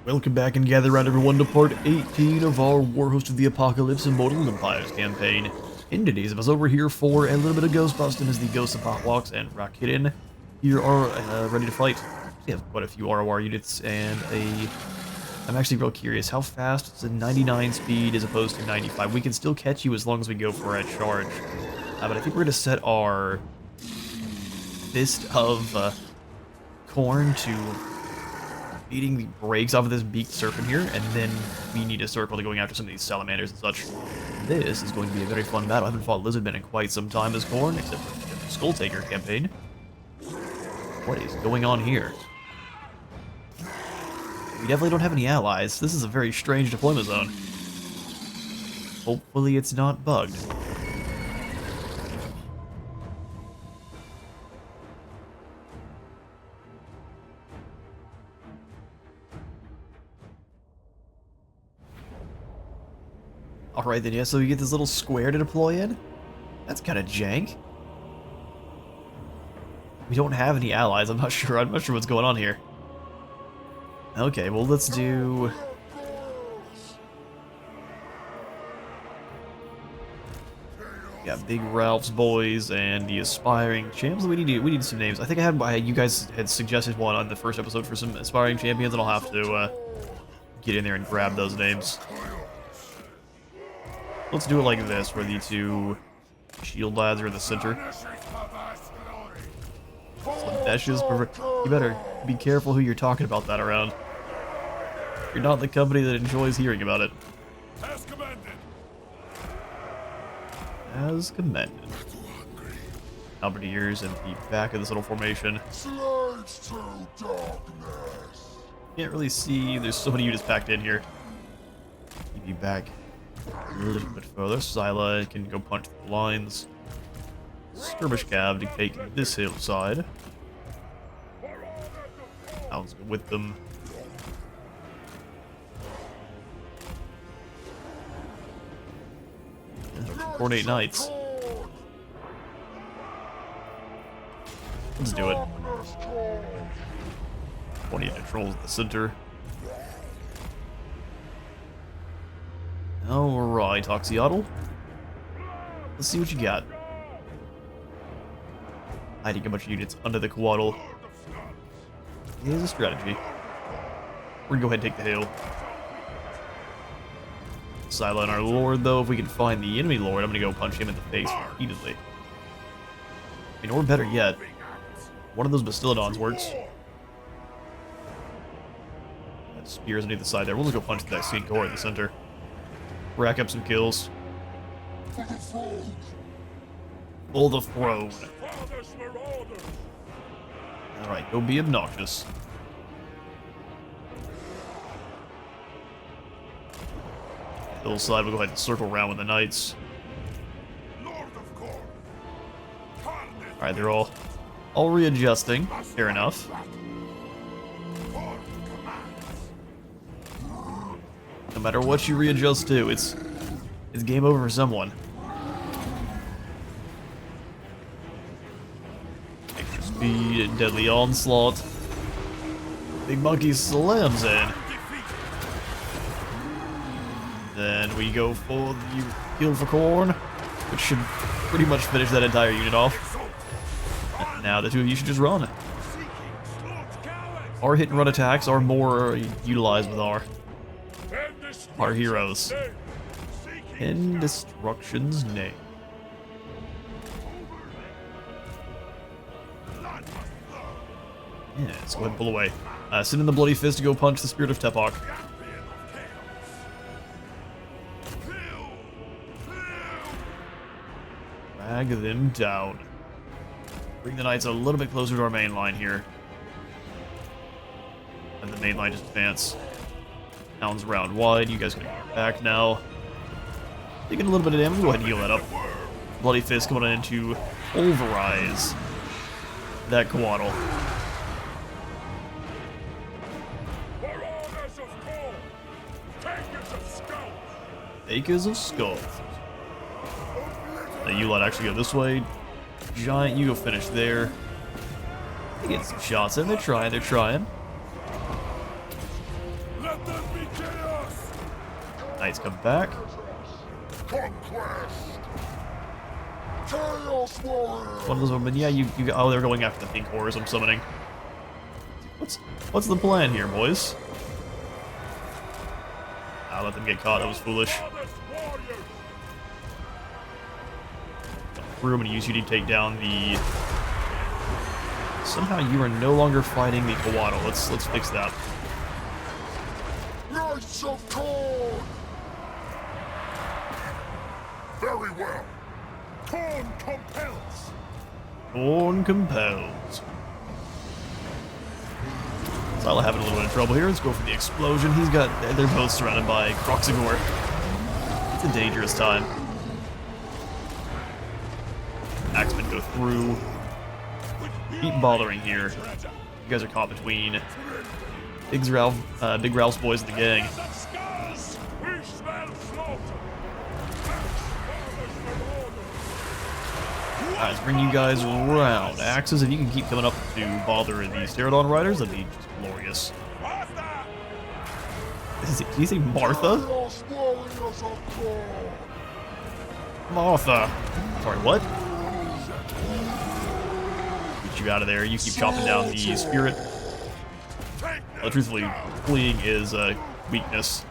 Welcome back and gather around everyone to part 18 of our Warhost of the Apocalypse and Mortal Empires campaign. In today's episode, over here for a little bit of ghost busting as the Ghosts of Potwalks and Rakhitin here are ready to fight. We have quite a few ROR units and I'm actually real curious, how fast is a 99 speed as opposed to 95? We can still catch you as long as we go for a charge. But I think we're going to set our Fist of Corn to beating the brakes off of this beaked serpent here, and then we need a circle to going after some of these salamanders and such. This is going to be a very fun battle. I haven't fought Lizardmen in quite some time as Corn, except for the Skull Taker campaign. What is going on here? We definitely don't have any allies. This is a very strange deployment zone. Hopefully it's not bugged. Alright then, yeah, so you get this little square to deploy in? That's kind of jank. We don't have any allies, I'm not sure what's going on here. Okay, well let's do... Yeah, Big Ralph's boys and the Aspiring Champs. We need some names. I think you guys had suggested one on the first episode for some Aspiring Champions, and I'll have to get in there and grab those names. Let's do it like this, where the two shield lads are in the center. You better be careful who you're talking about that around. You're not the company that enjoys hearing about it. As commanded. As commanded. Halberdiers in the back of this little formation. Can't really see, there's so many units packed in here. Keep you back a little bit further. Scylla can go punch the lines. Skirmish Cav to take this hillside. Hounds go with them. Coordinate Knights. Let's do it. 20 controls the center. Alright, Oxyotl. Let's see what you got. Hiding a bunch of units under the Quaddle. Here's a strategy. We're gonna go ahead and take the hill. Scylla and our Lord, though, if we can find the enemy Lord, I'm gonna go punch him in the face repeatedly. I mean, or better yet, one of those Bastillodons works. That spear's underneath the side there. We'll just go punch that Saint Core in the center. Rack up some kills. Pull the throne. Alright, go be obnoxious. Hillside, we'll go ahead and circle around with the knights. Alright, they're all readjusting. Fair enough. No matter what you readjust to, it's game over for someone. Extra speed and deadly onslaught. Big Monkey slams in. Then we go for the Kill for Corn, which should pretty much finish that entire unit off. Now the two of you should just run. Our hit and run attacks are more utilized with our heroes. In Destruction's name. Yeah, let's go ahead and pull away. Send in the Bloody Fist to go punch the Spirit of Tepok. Drag them down. Bring the knights a little bit closer to our main line here. And the main line just advance. Hounds round wide. You guys can get back now. Taking a little bit of damage. Go ahead and heal that up. Bloody Fist coming in to pulverize that Quaddle. Acres of Skulls. Now you let actually go this way. Giant, you go finish there. They get some shots in. They're trying. Knights come back. One of those women, yeah, you oh, they're going after the pink horrors I'm summoning. What's the plan here, boys? I'll let them get caught, that was foolish. We're going to use you to take down the... Somehow you are no longer fighting the Kawato. Let's fix that. Knights of Corn! Very well. Corn compels. Corn compels. Sila having a little bit of trouble here. Let's go for the explosion. They're both surrounded by Kroxigor. It's a dangerous time. Axemen go through. Keep bothering here. You guys are caught between Big Ralph's boys and the gang. Let's bring you guys around. Axes, if you can keep coming up to bother the Pterodon riders, that'd be just glorious. Did you say Martha? Martha. Sorry, what? Get you out of there. You keep chopping down the spirit. Well, truthfully, fleeing is a weakness.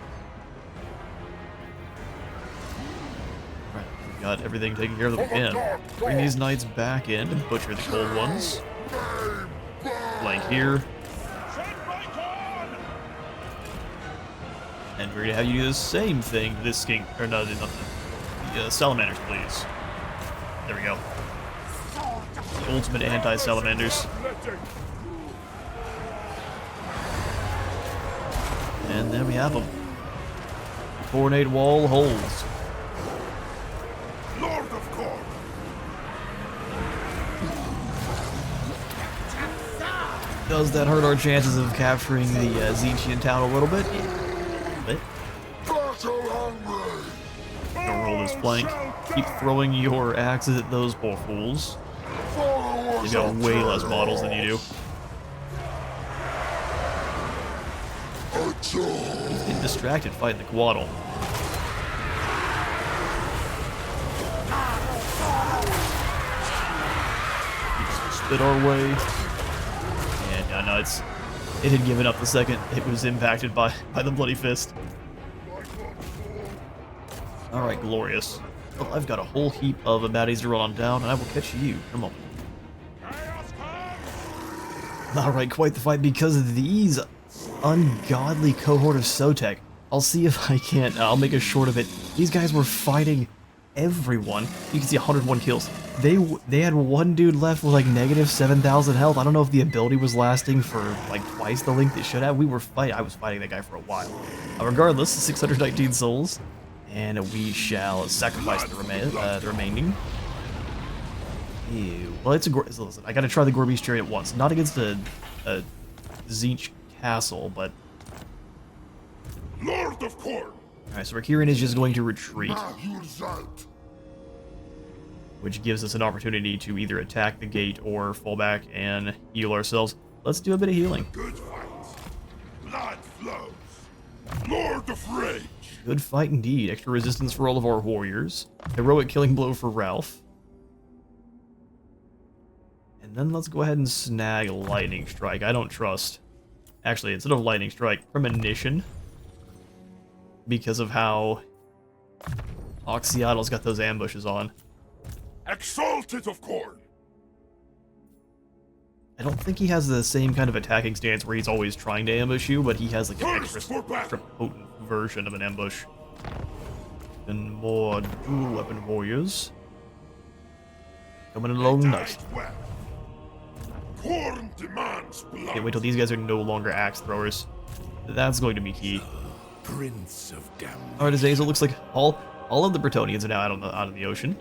Right, we've got everything taken care of that we can. Bring these knights back in and butcher the cold ones. Flank here. And we're gonna have you do the same thing to this skink, or no, the salamanders, please. There we go. The ultimate anti-salamanders. And there we have them. Coronate wall holds. Lord of Corn. Does that hurt our chances of capturing the Tzeentchian town a little bit? Yeah, a little bit. Battle hungry. Don't roll this flank. Keep throwing your axes at those poor fools. They've got way less models than you do. He's getting distracted fighting the Quaddle. Spit our way. And I know it had given up the second it was impacted by the Bloody Fist. Alright, glorious. Well, I've got a whole heap of baddies to run on down, and I will catch you. Come on. Alright, quite the fight because of these ungodly cohort of Sotek. I'll see if I can't, I'll make a short of it. These guys were fighting everyone. You can see 101 kills. They had one dude left with like negative 7,000 health. I don't know if the ability was lasting for like twice the length it should have. I was fighting that guy for a while. Regardless, 619 souls. And we shall sacrifice the remaining. Ew. Well, it's a... Listen, I gotta try the Gorby's Chariot once. Not against a Tzeentch castle, but... Lord of Corn. Alright, so Archaon is just going to retreat. Which gives us an opportunity to either attack the gate or fall back and heal ourselves. Let's do a bit of healing. Good fight. Blood flows. Lord of Rage. Good fight indeed. Extra resistance for all of our warriors. Heroic killing blow for Ralph. And then let's go ahead and snag Lightning Strike. I don't trust. Actually, instead of Lightning Strike, Premonition. Because of how Oxyatel's got those ambushes on. Exalted of Corn. I don't think he has the same kind of attacking stance where he's always trying to ambush you, but he has like an extra potent version of an ambush. And more dual weapon warriors. Coming along nice. Corn demands blood. Can't wait till these guys are no longer axe throwers. That's going to be key. Prince of Damnation. Alright, Azazel, looks like all of the Bretonnians are now out of the ocean.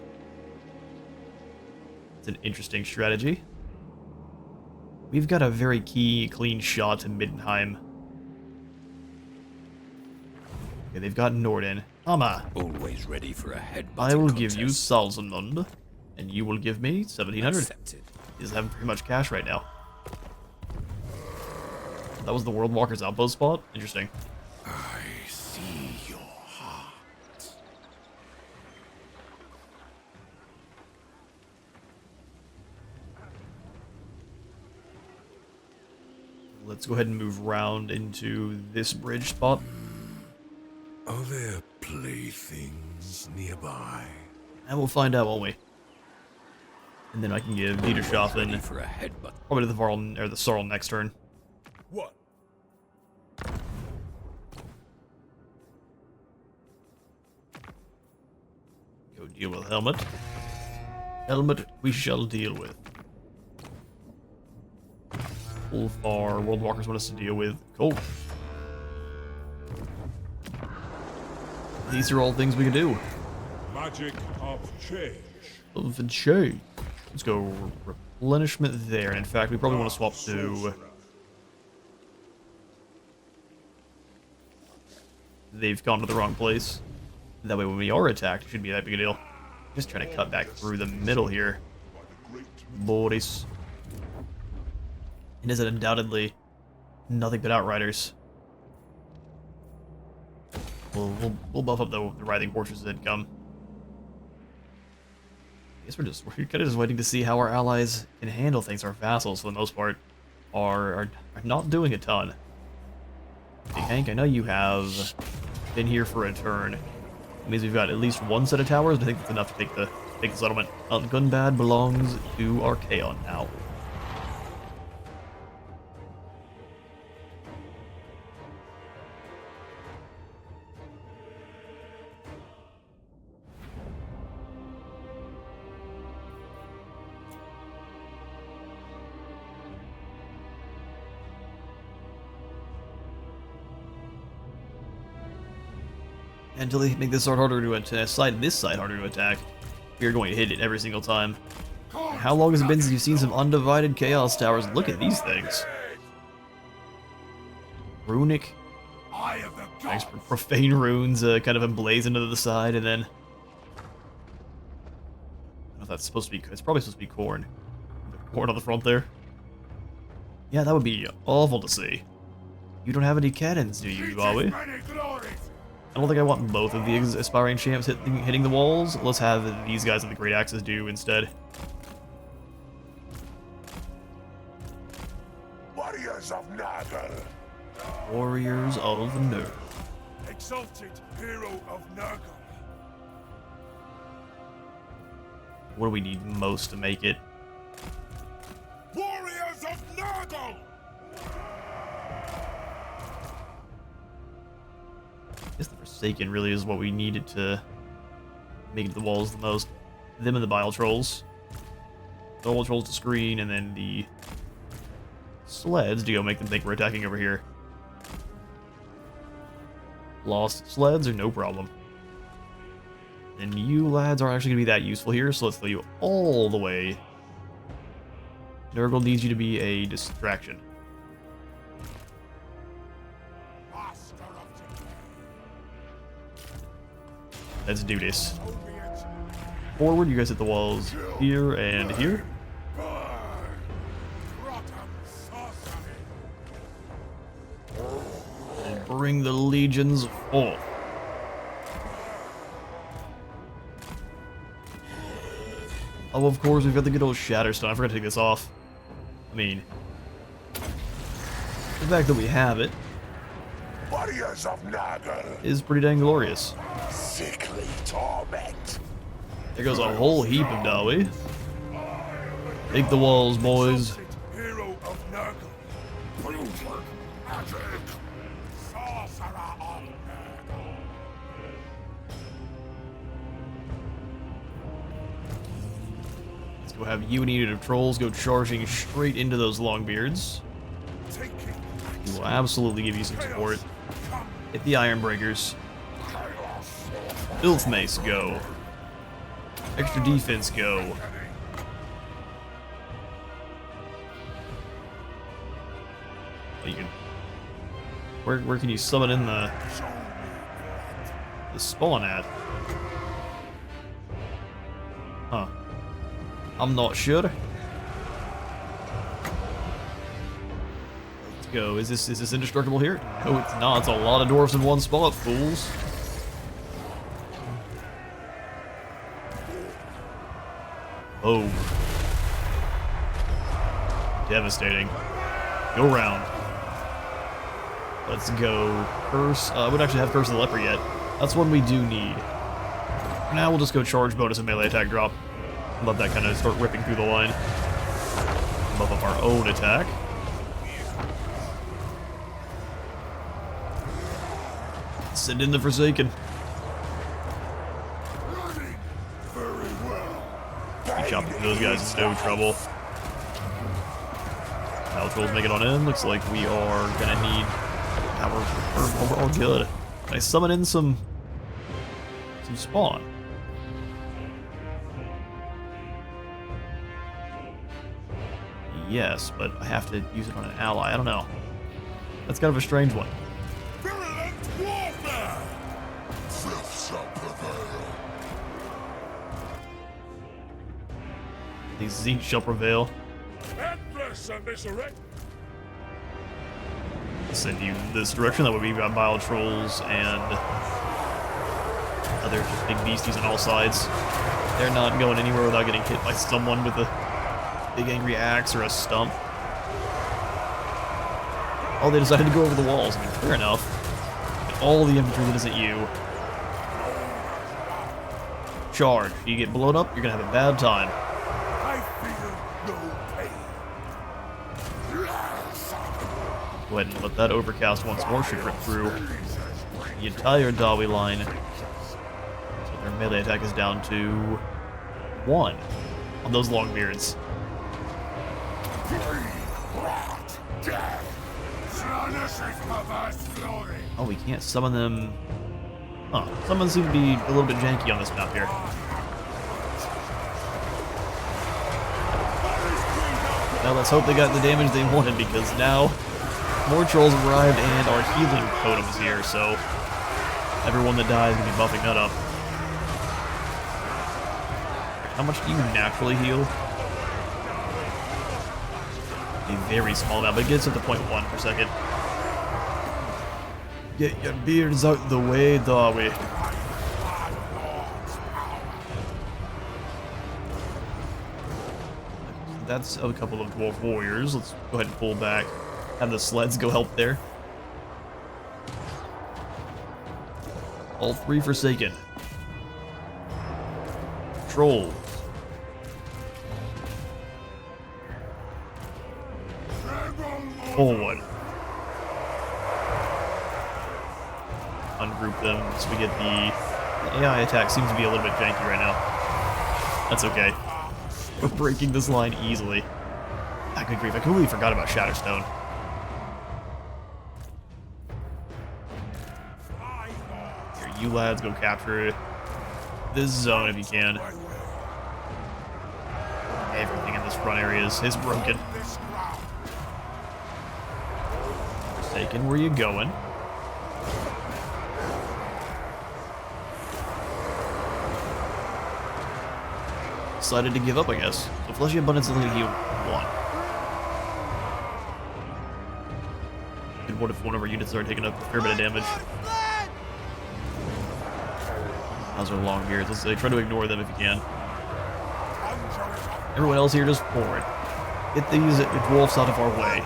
It's an interesting strategy. We've got a very key, clean shot to Middenheim. Okay, they've got Norden. Amma! Always ready for a headbutt. I will give you Salzamund, and you will give me 1,700. Accepted. He doesn't have pretty much cash right now. That was the World Walker's outpost spot? Interesting. I see your heart. Let's go ahead and move round into this bridge spot. Are there playthings nearby? And we'll find out, won't we? And then I can give Niederschaffen For a headbutt. probably the Varl or the Sorrel next turn. What? Go deal with Helmet. Helmet we shall deal with. Ulfar, World Walkers want us to deal with. Cool. These are all things we can do. Magic of change. Of the change. Let's go replenishment there. And in fact, we probably want to swap to... They've gone to the wrong place. That way when we are attacked, it shouldn't be that big a deal. Just trying to cut back through the middle here. Boris. And is it undoubtedly nothing but Outriders? We'll buff up the Writhing Fortress as they come. I guess we're kind of just waiting to see how our allies can handle things. Our vassals, for the most part, are not doing a ton. Hey, Hank, I know you have been here for a turn. It means we've got at least one set of towers, but I think that's enough to take the settlement. Gunbad belongs to Archaon now. Until they make this side harder to attack, this side harder to attack, you're going to hit it every single time. How long has it been since you've seen some undivided chaos towers? Look at these things. Runic. Nice profane runes kind of emblazoned to the side, and then... I don't know if that's supposed to be... It's probably supposed to be corn. Corn on the front there. Yeah, that would be awful to see. You don't have any cannons, do you, Huawei? I don't think I want both of the aspiring champs hitting the walls. Let's have these guys with the great axes do instead. Warriors of Nurgle. Warriors of Nurgle. Exalted hero of Nurgle. What do we need most to make it? Warriors of Nurgle. I guess the Forsaken really is what we needed to make the walls the most. Them and the Bile Trolls. The Bile Trolls to screen, and then the sleds to go make them think we're attacking over here. Lost sleds are no problem. And you lads aren't actually going to be that useful here, so let's throw you all the way. Nurgle needs you to be a distraction. Let's do this. Forward, you guys hit the walls here and here. And bring the legions forth. Oh, of course, we've got the good old Shatterstone. I forgot to take this off. I mean, the fact that we have it Warriors of Nurgle. is pretty dang glorious. Sickly torment. There goes a whole heap of Dawi. Take the walls, boys. Hero of Nurgle. Magic. Sorcerer of Nurgle. Let's go have you and Unit of Trolls go charging straight into those Longbeards. We will absolutely give you some support. Hit the Iron Breakers. Filth Mace, go. Extra defense, go. Oh, you can... Where can you summon in the spawn at? Huh. I'm not sure. go. Is this indestructible here? No, it's not. It's a lot of dwarves in one spot, fools. Oh. Devastating. Go round. Let's go. Curse. I wouldn't actually have Curse of the Leper yet. That's one we do need. For now, we'll just go charge bonus and melee attack drop. Let that kind of start ripping through the line. Buff up our own attack. Send in the Forsaken. Very well. Be chopping through those guys is no trouble. Battle Trolls make it on in. Looks like we are gonna need power. We're all good. Can I summon in some spawn? Yes, but I have to use it on an ally. I don't know. That's kind of a strange one. Virulent warfare! Filth shall prevail. The Zeke shall prevail. Endless and misdirect. Send you this direction. That would be Bile Trolls and other just big beasties on all sides. They're not going anywhere without getting hit by someone with a big angry axe or a stump. Oh, they decided to go over the walls. I mean, fair enough. But all the infantry that isn't you. Charge. You get blown up, you're gonna have a bad time. I fear no pain. Go ahead and let that overcast once more should rip through the entire Dawi line. So their melee attack is down to 1 on those Longbeards. Oh, we can't summon them. Huh. Summon seem to be a little bit janky on this map here. Now let's hope they got the damage they wanted, because now more trolls have arrived and our healing totems here, so everyone that dies is going to be buffing that up. How much do you naturally heal? A very small amount, but it gets up to 0.1 per second. Get your beards out the way, Dawi. That's a couple of dwarf warriors. Let's go ahead and pull back. Have the sleds go help there. All 3 Forsaken. Trolls. Forward. Ungroup them so we get the AI attack. Seems to be a little bit janky right now. That's okay. We're breaking this line easily. Ah, good grief, I completely forgot about Shatterstone. Here, you lads go capture this zone if you can. Everything in this front area is broken. Forsaken, where you going? Decided to give up, I guess. So Fleshy Abundance is only heal 1. And what if one of our units started taking a fair bit of damage? Those are long beards. Let's say try to ignore them if you can. Everyone else here, just forward. Get these dwarfs out of our way.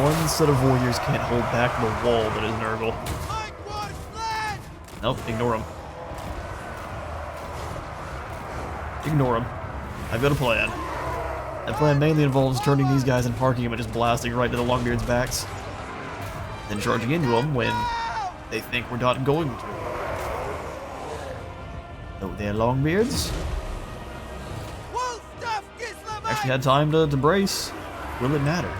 One set of warriors can't hold back the wall that is Nurgle. Nope, ignore him. Ignore him. I've got a plan. That plan mainly involves turning these guys and parking them and just blasting right to the Longbeard's backs. Then charging into them when they think we're not going to. Oh, they're Longbeards. Actually had time to brace. Will it matter?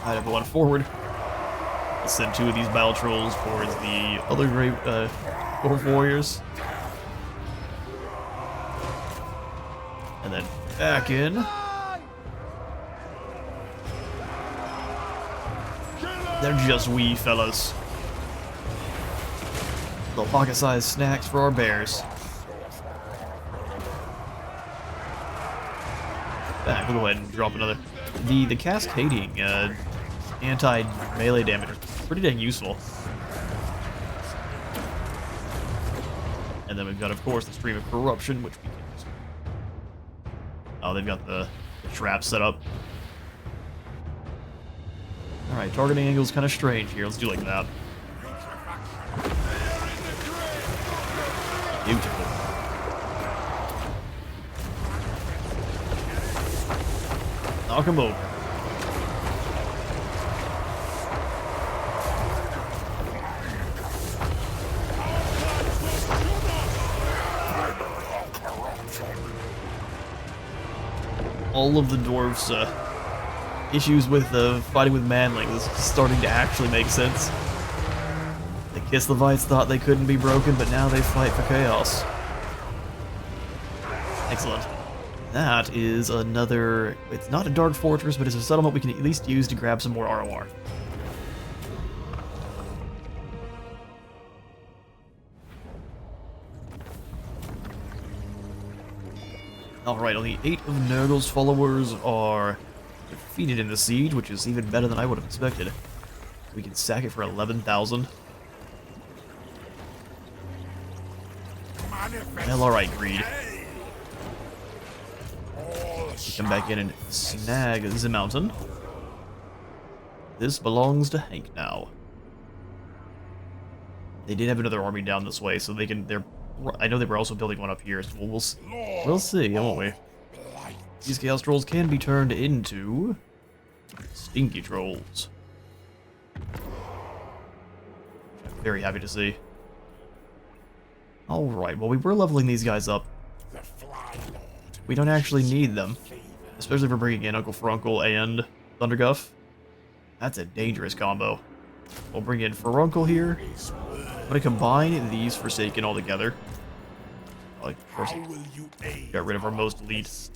Alright, everyone, forward. Let's send 2 of these Battle Trolls towards the other great dwarf warriors. And then back in. They're just wee fellas. Little pocket-sized snacks for our bears. We'll go ahead and drop another. The cascading anti-melee damage is pretty dang useful. And then we've got, of course, the Stream of Corruption, which we can use. Oh, they've got the trap set up. Alright, targeting angle is kind of strange here. Let's do like that. Beautiful. Knock him over. All of the dwarves' issues with fighting with manlings is starting to actually make sense. The Kislevites thought they couldn't be broken, but now they fight for chaos. Excellent. That is another... It's not a dark fortress, but it's a settlement we can at least use to grab some more ROR. Alright, only 8 of Nurgle's followers are defeated in the siege, which is even better than I would have expected. We can sack it for 11,000. Well, alright, Greed. Come back in and snag the mountain. This belongs to Hank now. They did have another army down this way, so they can... I know they were also building one up here, so we'll see, won't we? These Chaos Trolls can be turned into... Stinky Trolls. I'm very happy to see. Alright, well we were leveling these guys up. We don't actually need them. Especially for bringing in Uncle Furuncle and Thunderguff. That's a dangerous combo. We'll bring in Furuncle here. I'm gonna combine these Forsaken all together. Like, of course, got rid of our most elite.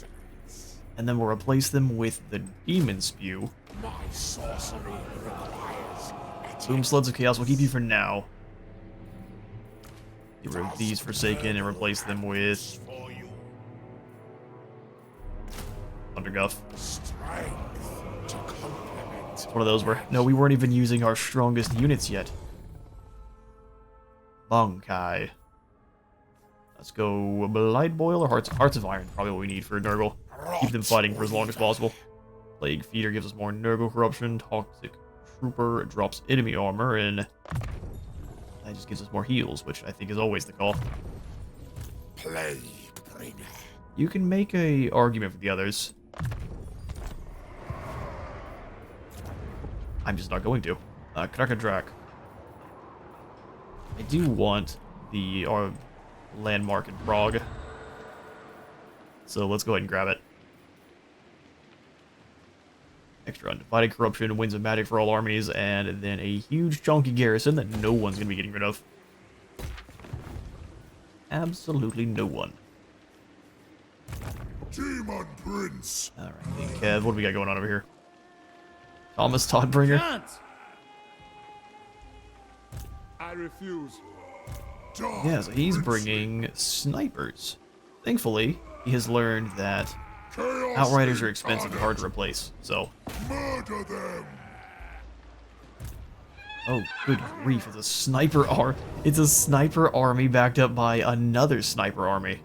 And then we'll replace them with the Demon Spew. Boom Sleds of Chaos will keep you for now. Get rid of these Forsaken and replace them with Thunderguff. It's one of those where, no, we weren't even using our strongest units yet. Bunkai. Let's go Blight Boil or Hearts of Iron, probably what we need for Nurgle. Keep them fighting for as long as possible. Plague Feeder gives us more Nurgle corruption. Toxic Trooper drops enemy armor, and that just gives us more heals, which I think is always the call. Plague Bringer. You can make a argument for the others. I'm just not going to. Krakadrak. I do want the landmark in Prague. So let's go ahead and grab it. Extra Undivided Corruption, Winds of Magic for all armies, and then a huge chunky garrison that no one's going to be getting rid of. Absolutely no one. Demon Prince. Alright, Kev, what do we got going on over here? Thomas Toddbringer? I refuse. Yeah, so he's bringing snipers. Thankfully, he has learned that Outriders are expensive and hard to replace, so... Murder them. Oh, good grief, it's a sniper It's a sniper army backed up by another sniper army.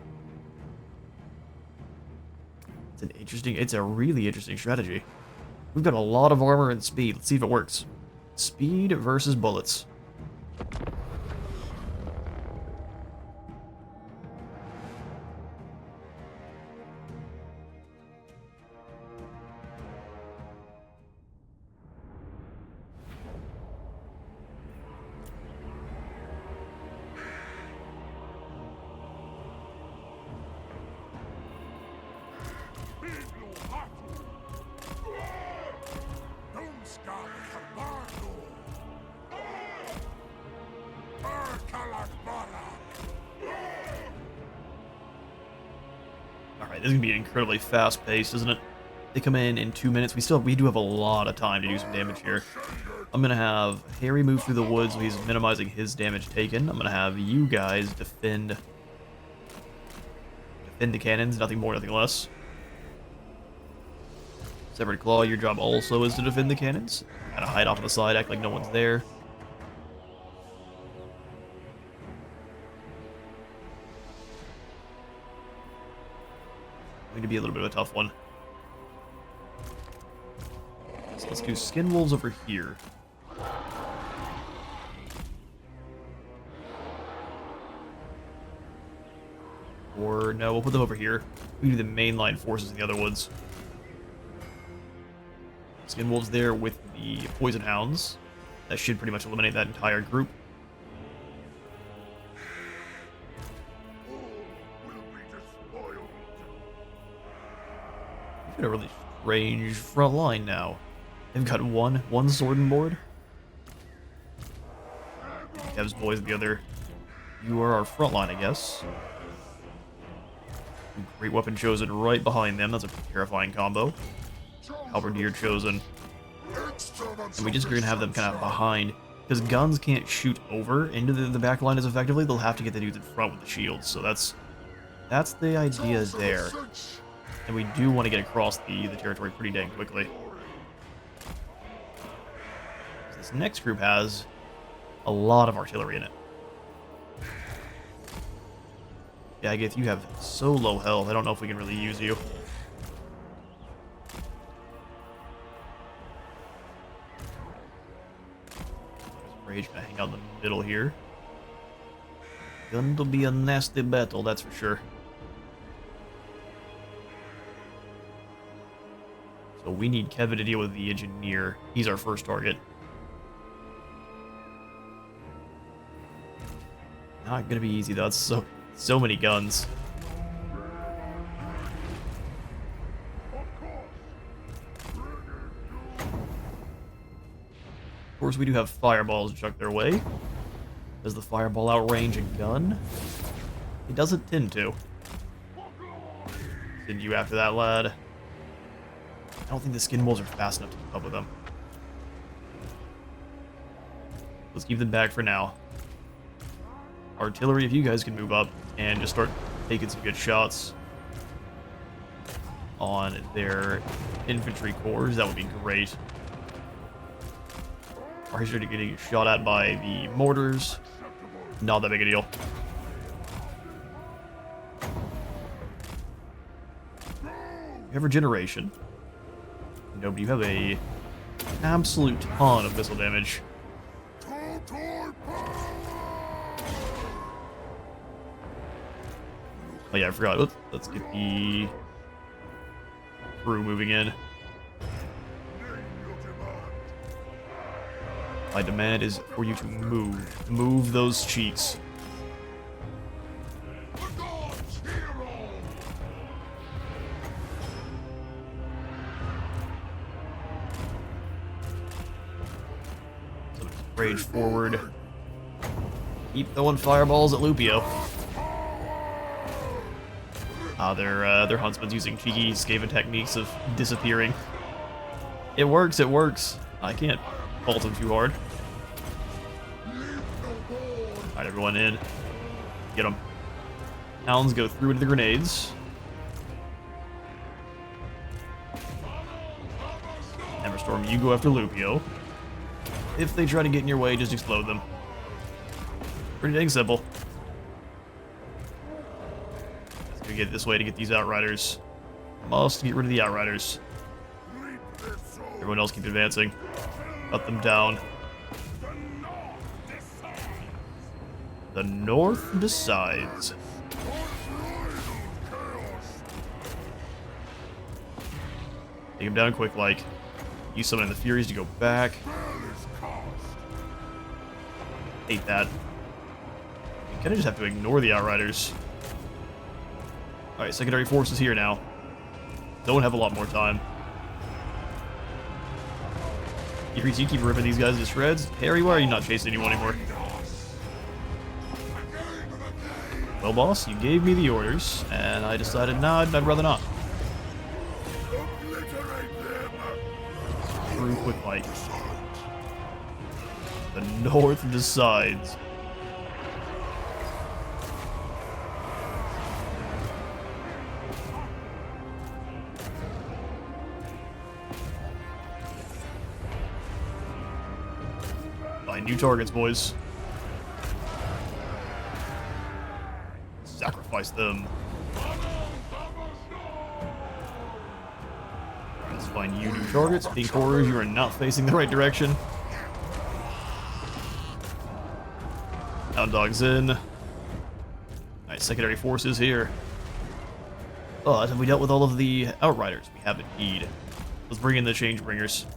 It's a really interesting strategy. We've got a lot of armor and speed. Let's see if it works. Speed versus bullets. Alright, this is going to be incredibly fast-paced, isn't it? They come in 2 minutes. We do have a lot of time to do some damage here. I'm gonna have Harry move through the woods so he's minimizing his damage taken. I'm gonna have you guys defend the cannons, nothing more, nothing less. Severed Claw, your job also is to defend the cannons. Kind of hide off to the side, act like no one's there. Going to be a little bit of a tough one. So let's do Skin Wolves over here. Or no, we'll put them over here. We do the mainline forces in the other woods. Skin Wolves there with the Poison Hounds. That should pretty much eliminate that entire group. We've got a really strange front line now. They've got one sword and board. Kev's boys the other. You are our front line, I guess. Great Weapon Chosen right behind them. That's a terrifying combo. Halberdier Chosen. And we just are going to have them kind of behind. Because guns can't shoot over into the back line as effectively. They'll have to get the dudes in front with the shields. So that's the idea there. And we do want to get across the territory pretty dang quickly. This next group has a lot of artillery in it. Yeah, I guess you have so low health. I don't know if we can really use you. Rage gonna hang out in the middle here. Going to be a nasty battle, that's for sure. So we need Kevin to deal with the engineer. He's our first target. Not gonna be easy though. It's so many guns. Of course, we do have fireballs chucked their way. Does the fireball outrange a gun? It doesn't tend to. Send you after that, lad. I don't think the Skin Wolves are fast enough to keep up with them. Let's keep them back for now. Artillery, if you guys can move up and just start taking some good shots on their infantry corps, that would be great. Are you getting shot at by the mortars? Not that big a deal. You have regeneration. No, but you have a absolute ton of missile damage. Oh yeah, I forgot. Let's get the crew moving in. My demand is for you to move. Move those cheeks. So rage forward. Keep throwing fireballs at Lupio. Their huntsman's using cheeky Skaven techniques of disappearing. It works, it works. I can't fault him too hard. Alright, everyone in. Get them. Hounds go through into the grenades. Hammerstorm, you go after Lupio. If they try to get in your way, just explode them. Pretty dang simple. Let's go get this way to get these Outriders. Must get rid of the Outriders. Everyone else keep advancing. Cut them down. The North decides. Take him down quick, like. Use some of the Furies to go back. Hate that. You kind of just have to ignore the Outriders. Alright, secondary forces here now. Don't have a lot more time. You keep ripping these guys to shreds. Harry, why are you not chasing anyone anymore? Well, boss, you gave me the orders, and I decided, nah, I'd rather not. true quick fight. The North decides. Find new targets, boys. Sacrifice them. Let's find you new targets. Pink horrors, you are not facing the right direction. Hound dogs in. Nice secondary forces here. But have we dealt with all of the outriders? We have indeed. Let's bring in the change bringers.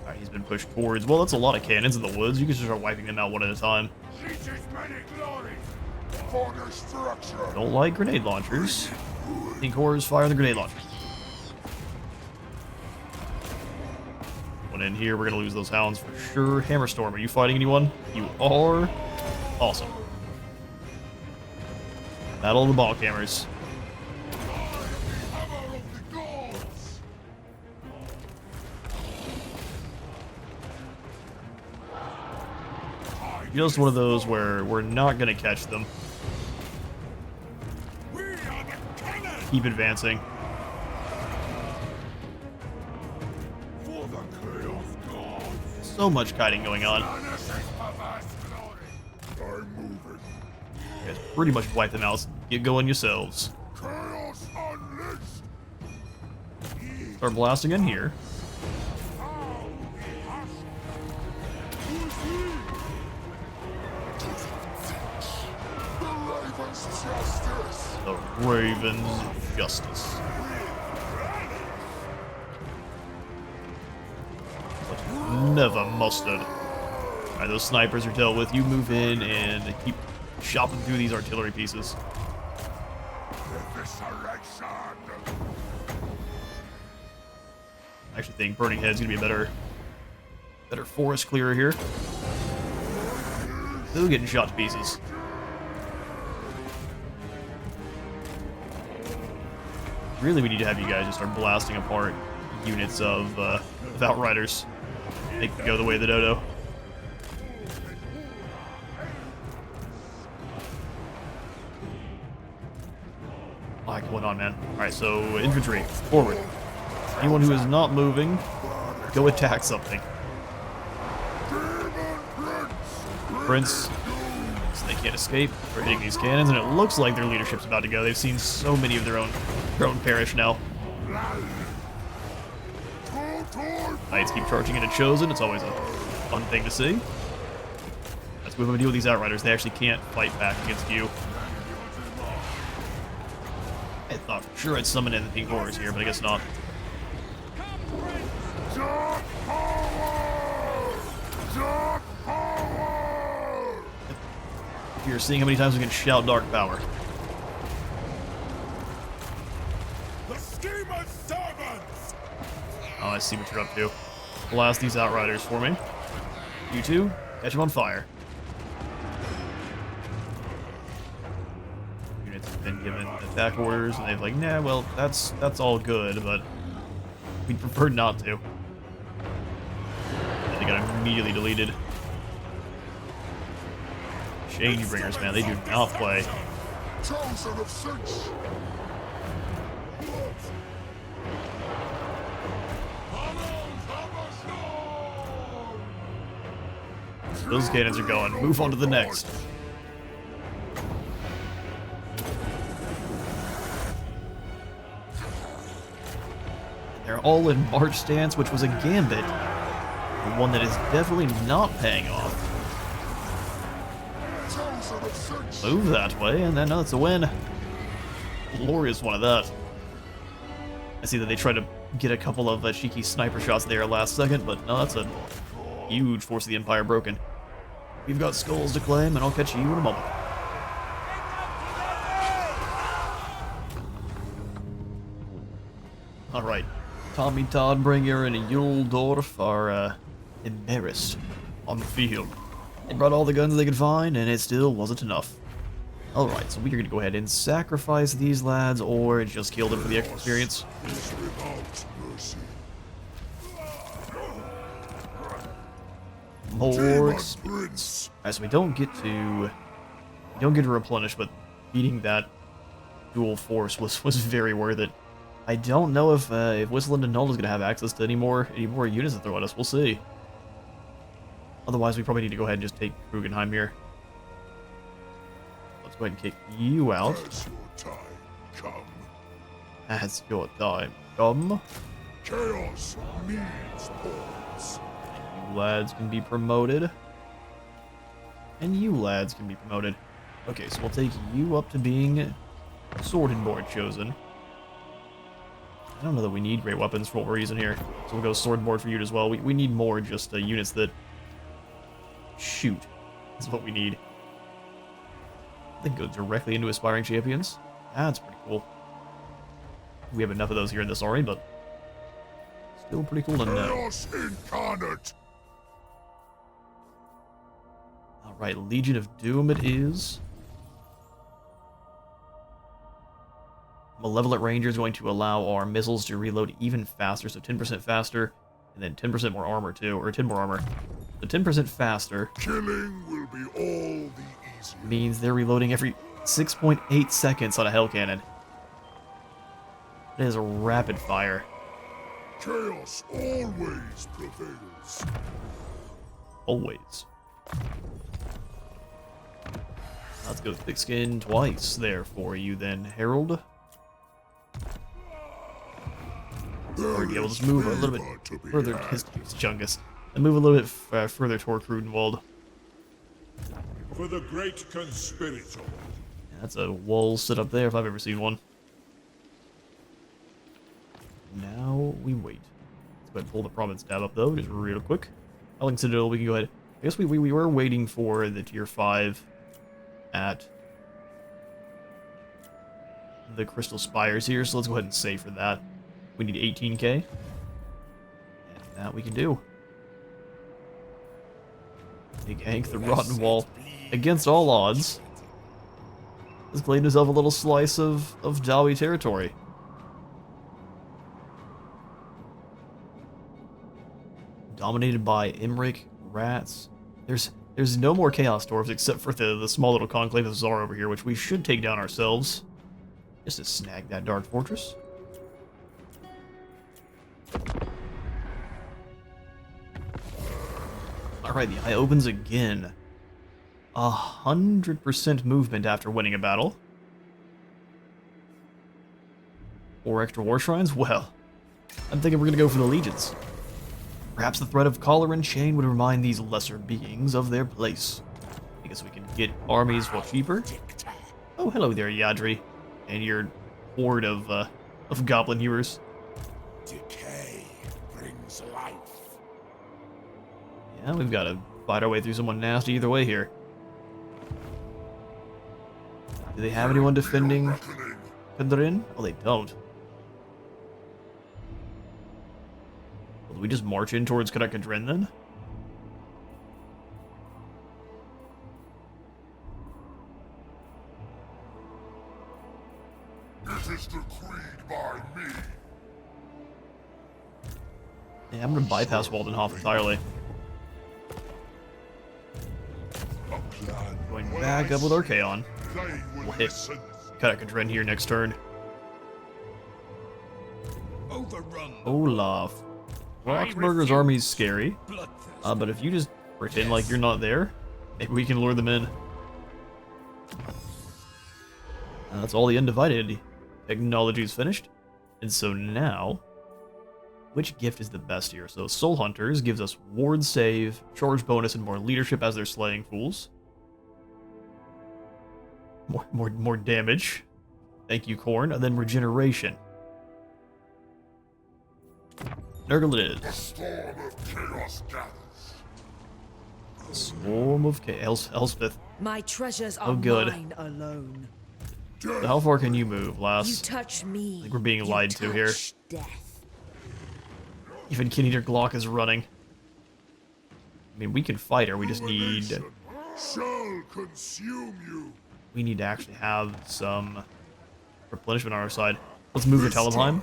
Alright, he's been pushed towards. Well, that's a lot of cannons in the woods. You can just start wiping them out one at a time. Don't like grenade launchers. Pink horrors, fire the grenade launchers. One in here, we're gonna lose those hounds for sure. Hammerstorm, are you fighting anyone? You are. Awesome. Battle of the ball cameras. Just one of those where we're not gonna catch them. Keep advancing. So much kiting going on. You guys pretty much wipe them out. Get going yourselves. Start blasting in here. The Raven's Justice. But never mustard. Alright, those snipers are dealt with. You move in and keep chopping through these artillery pieces. I actually think Burning Head's gonna be a better forest clearer here. Still getting shot to pieces. Really, we need to have you guys just start blasting apart units of Outriders. Make it go the way of the dodo. Alright, going on, man. Alright, so infantry, forward. Anyone who is not moving, go attack something. Prince, so they can't escape. They're hitting these cannons, and it looks like their leadership's about to go. They've seen so many of their own perish now. Knights keep charging into Chosen. It's always a fun thing to see. Let's move on and deal with these Outriders. They actually can't fight back against you. I thought for sure I'd summon in the Pink Horrors here, but I guess not. You're seeing how many times we can shout Dark Power. Oh, I see what you're up to. Blast these Outriders for me. You two, catch them on fire. Units have been given attack orders, and they've like, nah, well, that's all good, but we'd prefer not to. And they got immediately deleted. Change bringers, man, they do not play. Those cannons are going. Move on to the next. They're all in march stance, which was a gambit. The one that is definitely not paying off. Move that way, and then that's a win. Glorious one of that. I see that they tried to get a couple of cheeky sniper shots there last second, but no, that's a huge force of the Empire broken. We've got skulls to claim, and I'll catch you in a moment. Alright, Tommy Toddbringer and Yuldorf are embarrassed on the field. They brought all the guns they could find, and it still wasn't enough. Alright, so we are going to go ahead and sacrifice these lads, or just kill them for the extra experience. Is without mercy. More Demon experience. Prince. Alright, so we don't get to replenish, but beating that dual force was very worth it. I don't know if Whistling and Null is going to have access to any more units to throw at us. We'll see. Otherwise, we probably need to go ahead and just take Krugenheim here. Let's go ahead and kick you out. As your time come. As your time come. Chaos means pawns. You lads can be promoted. And you lads can be promoted. Okay, so we'll take you up to being Sword and Board Chosen. I don't know that we need great weapons for what we're using here. So we'll go Sword and Board for you as well. We need more just units that shoot. That's what we need. I think go directly into Aspiring Champions. That's pretty cool. We have enough of those here in this army, but still pretty cool to know. Chaos incarnate. Alright, Legion of Doom it is. Malevolent Ranger is going to allow our missiles to reload even faster, so 10% faster, and then 10% more armor too, or 10 more armor. The 10% faster Killing will be all the easier. means they're reloading every 6.8 seconds on a Hell Cannon. It is a rapid fire. Chaos always prevails. Always. Let's go thick skin twice there for you then, Herald. Or yeah, we'll just move a little bit further to his Chungus. And move a little bit further toward Krudenwald. For the great conspirator. Yeah, that's a wall sit up there if I've ever seen one. Now we wait. Let's go ahead and pull the province tab up though, just real quick. Howling Citadel, we can go ahead. I guess we were waiting for the tier 5 at the Crystal Spires here, so let's go ahead and save for that. We need 18k. And that we can do. Big Hank the Rotten Wall. Against all odds, has claimed himself a little slice of Dawi territory. Dominated by Imrik, rats. There's no more Chaos Dwarves except for the small little Conclave of Zar over here, which we should take down ourselves. Just to snag that Dark Fortress. Alright, the eye opens again. 100% movement after winning a battle. 4 extra War Shrines? Well, I'm thinking we're gonna go for the Legions. Perhaps the threat of collar and chain would remind these lesser beings of their place. Because we can get armies for cheaper. Oh, hello there, Yadri. And your horde of goblin hewers. Decay brings life. Yeah, we've got to fight our way through someone nasty either way here. Do they have anyone defending Kandrin? Oh, they don't. Well, do we just march in towards Kadrin then? It is decreed by me. Yeah, I'm gonna bypass Waldenhof entirely. A plan. Going back up with Archaon. They will We'll hit listen. Kadrin here next turn. Overrun. Olaf. Roxburger's army's scary. But if you just pretend like you're not there, maybe we can lure them in. That's all the Undivided technology is finished. And so now, which gift is the best here? So Soul Hunters gives us ward save, charge bonus, and more leadership as they're slaying fools. More damage. Thank you, Korn. And then regeneration. Nurgle it is. The storm of chaos gathers. Swarm of Chaos. Elspeth. My treasures are Oh, good. mine alone. So how far can you move, You lass? touch me. I think we're being you lied to here. touch Death. Even Kineater Glock is running. I mean, we can fight her, we just need... Shall consume you. we need to actually have some replenishment on our side. Let's move to Talabheim.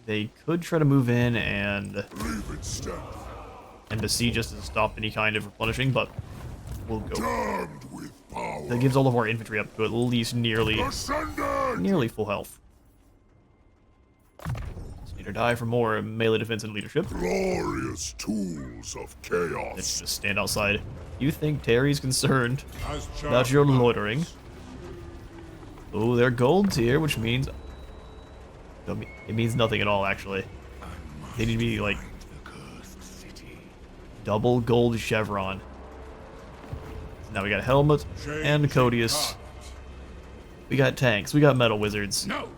They could try to move in and besiege us to stop any kind of replenishing, but we'll go. That gives all of our infantry up to at least nearly full health. Just need to die for more melee defense and leadership. Glorious tools of chaos. Let's just stand outside. You think Terry's concerned about your loitering? Oh, they're gold's here, which means it means nothing at all. Actually, they need to be like double gold chevron. Now we got helmet and Codius. We got tanks. We got metal wizards. No.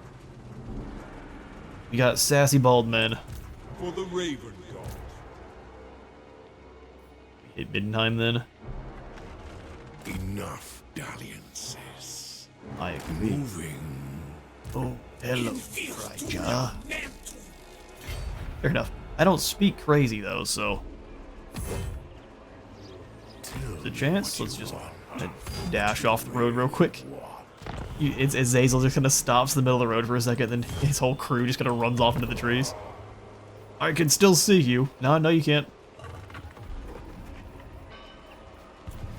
We got sassy bald men. For the Raven God. Hit Middenheim then. Enough dalliances. I agree. Moving. Oh, hello, Raja. Fair enough. I don't speak crazy though, so the chance. Let's just dash off the road real quick. It's Azazel just kind of stops in the middle of the road for a second, then his whole crew just kind of runs off into the trees. I can still see you. No, you can't.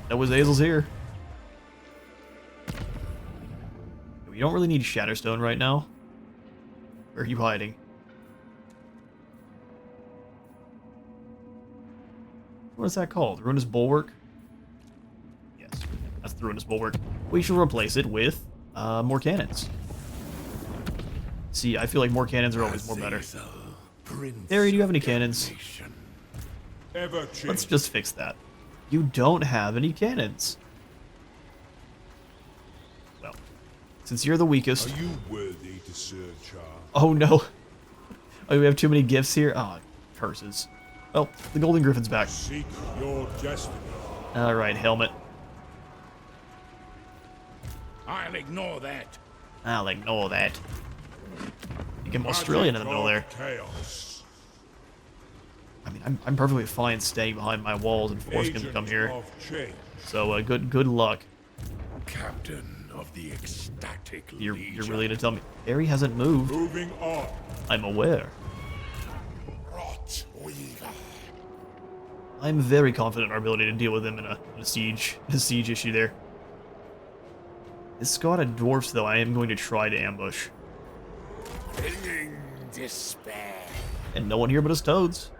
No, Azazel's here. We don't really need Shatterstone right now. Where are you hiding? What is that called? Ruinous Bulwark? Yes, that's the Ruinous Bulwark. We should replace it with more cannons. See, I feel like more cannons are always more better. Harry, do you have any cannons? Let's just fix that. You don't have any cannons. Well, since you're the weakest... Are you worthy to serve, Charles? Oh no. Oh, we have too many gifts here? Oh, curses. Well, the Golden Griffin's back. Seek your destiny. Alright, helmet. I'll ignore that. I'll ignore that. You get Australian in the middle there. Chaos. I mean, I'm perfectly fine staying behind my walls and forcing him to come here. So, good luck. Captain of the ecstatic You're really gonna tell me Harry hasn't moved? Moving on. I'm aware. I'm very confident in our ability to deal with him in a siege issue there. This squad of dwarfs, though, I am going to try to ambush. Bringing despair. And no one here but us toads.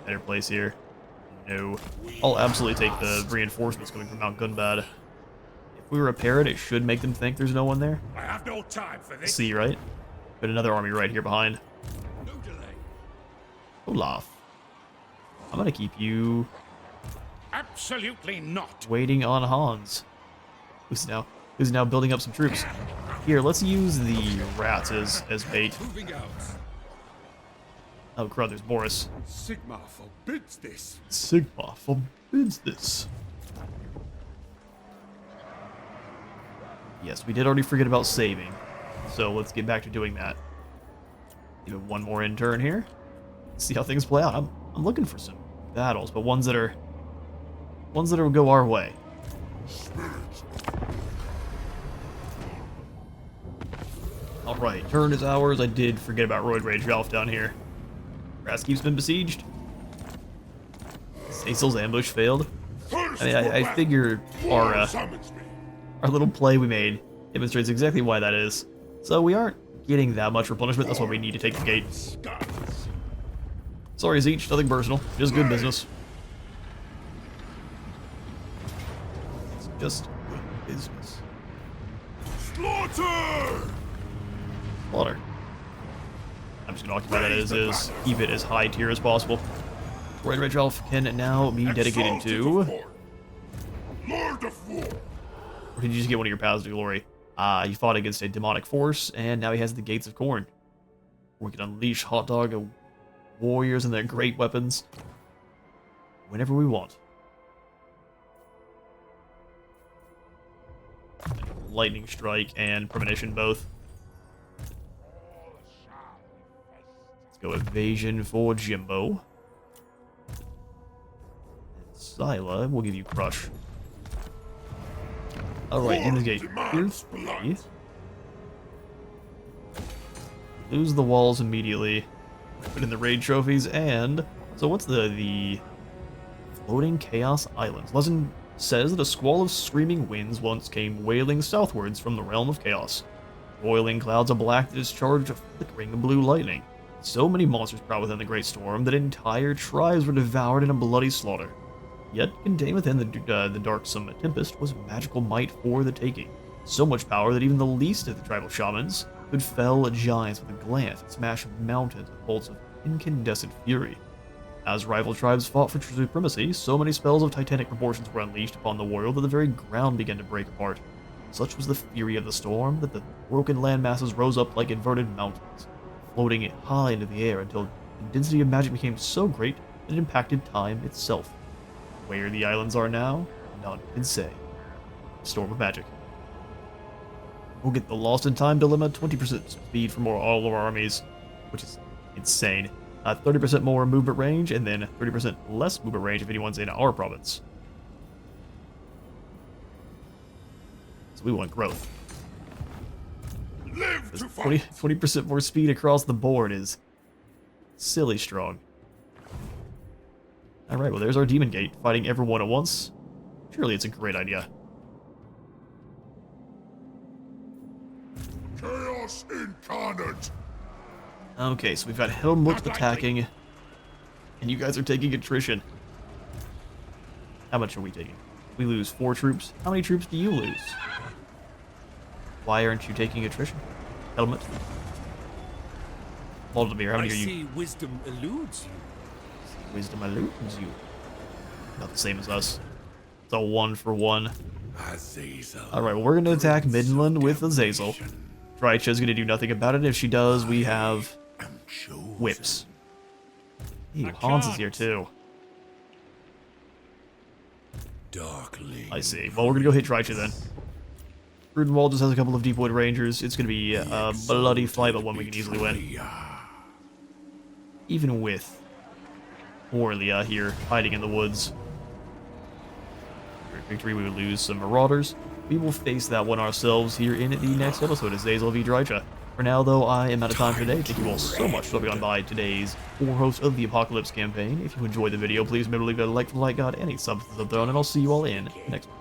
Better place here. No. I'll absolutely take the reinforcements coming from Mount Gunbad. If we repair it, it should make them think there's no one there. I have no time for this. See, right? But another army right here behind. No delay. Olaf. I'm gonna keep you Absolutely not. waiting on Hans. Who's now building up some troops. Here, let's use the rats as bait. Moving out. Oh crud, there's Boris. Sigma forbids this. Sigma forbids this. Yes, we did already forget about saving. So let's get back to doing that. Even one more in turn here. See how things play out. I'm looking for some battles, but ones that'll go our way. Alright, turn is ours. I did forget about Roid Rage Ralph down here. Raskeep's been besieged. Acel's ambush failed. I mean, I figure our little play we made demonstrates exactly why that is. So we aren't getting that much replenishment. That's why we need to take the gate. Sorry, Zeech. Nothing personal. Just good business. It's just good business. Slaughter! Slaughter. I'm just gonna occupy that as is. Keep it as high tier as possible. Roid Rage Elf can now be dedicated to... Lord of War. Or did you just get one of your paths to glory? He fought against a demonic force, and now he has the Gates of Corn. We can unleash Hot Dog warriors and their great weapons whenever we want. Lightning Strike and Premonition both. Let's go Evasion for Jimbo. Zyla, we'll give you Crush. Alright, in the gate. Demands blood. Lose the walls immediately. Put in the raid trophies, and... So what's the Floating Chaos Islands? Legend says that a squall of screaming winds once came wailing southwards from the realm of chaos. Boiling clouds of black discharged flickering blue lightning. So many monsters prowled within the great storm that entire tribes were devoured in a bloody slaughter. Yet, contained within the darksome tempest was magical might for the taking. So much power that even the least of the tribal shamans could fell giants with a glance and smash mountains with bolts of incandescent fury. As rival tribes fought for supremacy, so many spells of titanic proportions were unleashed upon the world that the very ground began to break apart. Such was the fury of the storm that the broken landmasses rose up like inverted mountains, floating it high into the air until the density of magic became so great that it impacted time itself. Where the islands are now, none can say. Storm of magic. We'll get the Lost in Time dilemma, 20% speed for all of our armies, which is insane. 30% more movement range, and then 30% less movement range if anyone's in our province. So we want growth. Live to fight. 20% more speed across the board is silly strong. Alright, well there's our Demon Gate, fighting everyone at once. Surely it's a great idea. Chaos incarnate. Okay, so we've got Helmut attacking, and you guys are taking attrition. How much are we taking? We lose 4 troops. How many troops do you lose? Why aren't you taking attrition? Helmut? Valdemir, how many are you? I see wisdom eludes you. Wisdom eludes you. Not the same as us. It's a 1-for-1. Alright, well we're going to attack Midland with Azazel. Drycha's going to do nothing about it. If she does, we have whips. Ew, Hans is here too. I see. Well, we're going to go hit Drycha then. Grudenwald just has a couple of Deepwood Rangers. It's going to be a bloody fight, but one we can easily win. Even with Orlia here, hiding in the woods. For victory, we would lose some Marauders. We will face that one ourselves here in the next episode of Azazel v Drycha. For now, though, I am out of time for today. Thank you all so much for stopping on by today's Warhost of the Apocalypse campaign. If you enjoyed the video, please remember to leave a like for the like god and a sub for the throne, and I'll see you all in the next one.